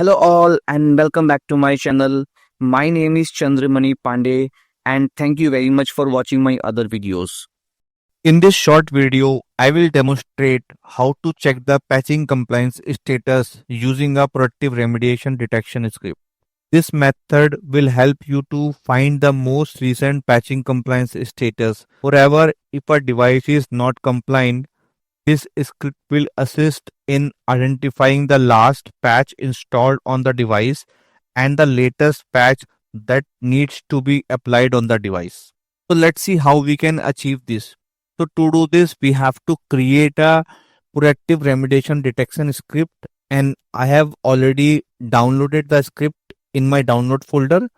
Hello all and welcome back to my channel. My name is Pandey and thank you very much for watching my other videos. In this short video, I will demonstrate how to check the patching compliance status using a Proactive Remediation Detection script. This method will help you to find the most recent patching compliance status. Forever, if a device is not compliant, this script will assist in identifying the last patch installed on the device and the latest patch that needs to be applied on the device. So let's see how we can achieve this. So to do this, we have to create a proactive remediation detection script, and I have already downloaded the script in my download folder,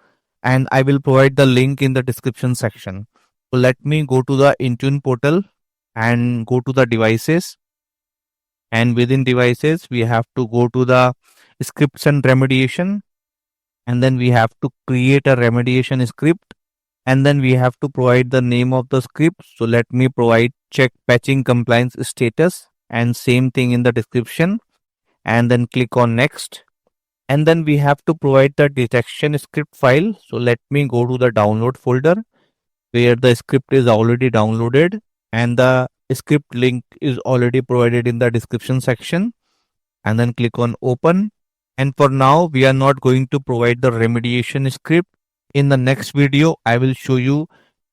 and I will provide the link in the description section. So let me go to the Intune portal and go to the devices, and within devices we have to go to the scripts and remediation, and then we have to create a remediation script, and then we have to provide the name of the script. So let me provide check patching compliance status, and same thing in the description, and then click on next. And then we have to provide the detection script file. So let me go to the download folder where the script is already downloaded, and the script link is already provided in the description section, and then click on open. And for now, we are not going to provide the remediation script. In the next video, I will show you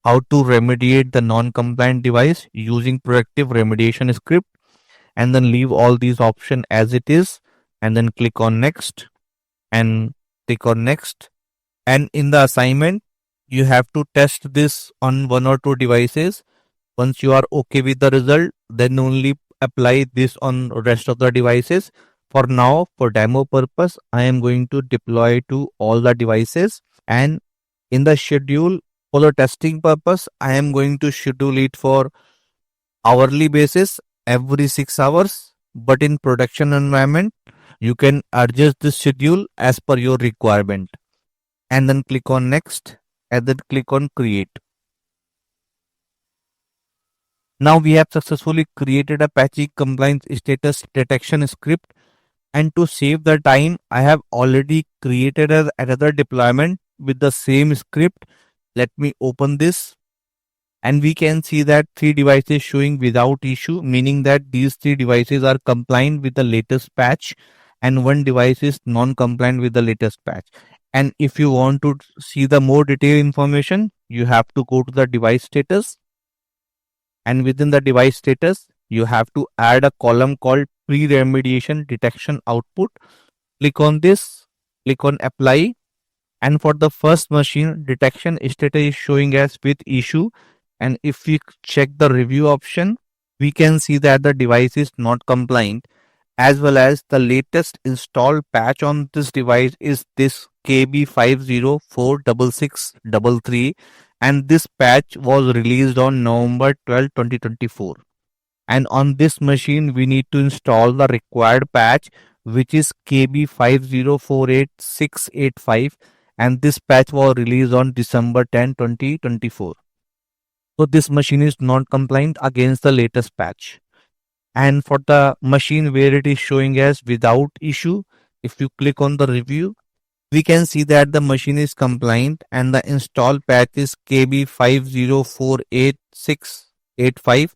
how to remediate the non-compliant device using proactive remediation script, and then leave all these options as it is, and then click on next and click on next. And in the assignment, you have to test this on one or two devices. Once you are okay with the result, then only apply this on rest of the devices. For now, for demo purpose, I am going to deploy to all the devices, and in the schedule for the testing purpose, I am going to schedule it for hourly basis every 6 hours. But in production environment, you can adjust the schedule as per your requirement. And then click on next, and then click on create. Now we have successfully created a patchy compliance status detection script, and to save the time, I have already created another deployment with the same script. Let me open this, and we can see that 3 devices showing without issue, meaning that these 3 devices are compliant with the latest patch, and 1 device is non-compliant with the latest patch. And if you want to see the more detailed information, you have to go to the device status, and within the device status, you have to add a column called pre-remediation detection output. Click on this, click on apply, and for the first machine, detection status is showing as with issue. And if we check the review option, we can see that the device is not compliant, as well as the latest installed patch on this device is this KB504663, and this patch was released on November 12, 2024. And on this machine, we need to install the required patch, which is KB5048685, and this patch was released on December 10, 2024. So this machine is not compliant against the latest patch. And for the machine where it is showing as without issue, if you click on the review, we can see that the machine is compliant and the install patch is KB5048685,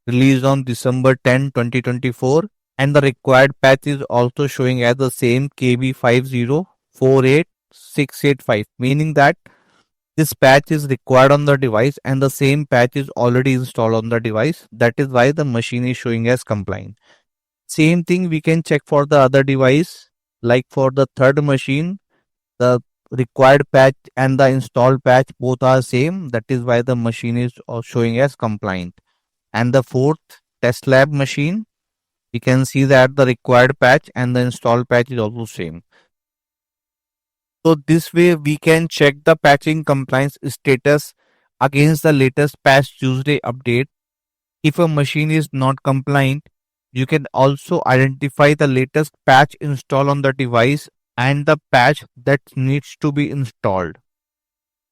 released on December 10, 2024, and the required patch is also showing as the same KB5048685, meaning that this patch is required on the device and the same patch is already installed on the device. That is why the machine is showing as compliant. Same thing we can check for the other device, like for the third machine, the required patch and the installed patch both are same. That is why the machine is showing as compliant. And the fourth test lab machine, we can see that the required patch and the installed patch is also same. So this way we can check the patching compliance status against the latest patch Tuesday update. If a machine is not compliant, you can also identify the latest patch installed on the device and the patch that needs to be installed.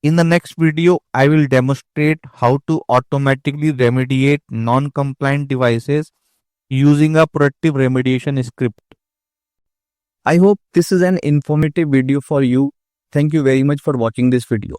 In the next video, I will demonstrate how to automatically remediate non-compliant devices using a proactive remediation script. I hope this is an informative video for you. Thank you very much for watching this video.